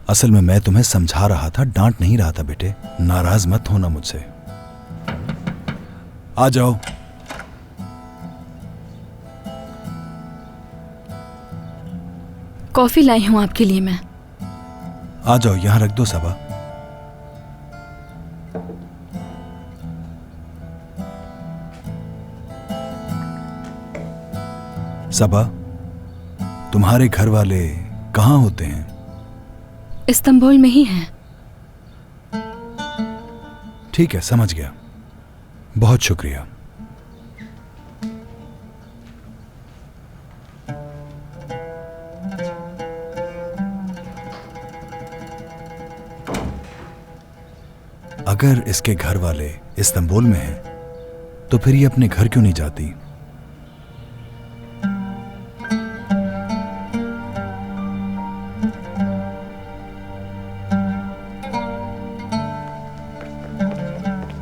असल में मैं तुम्हें समझा रहा था, डांट नहीं रहा था बेटे। नाराज मत होना मुझसे। आ जाओ। कॉफी लाई हूं आपके लिए मैं। आ जाओ, यहां रख दो सबा। सबा, तुम्हारे घर वाले कहाँ होते हैं? इस्तांबुल में ही हैं। ठीक है, समझ गया। बहुत शुक्रिया। अगर इसके घर वाले इस्तांबुल में हैं, तो फिर ये अपने घर क्यों नहीं जाती?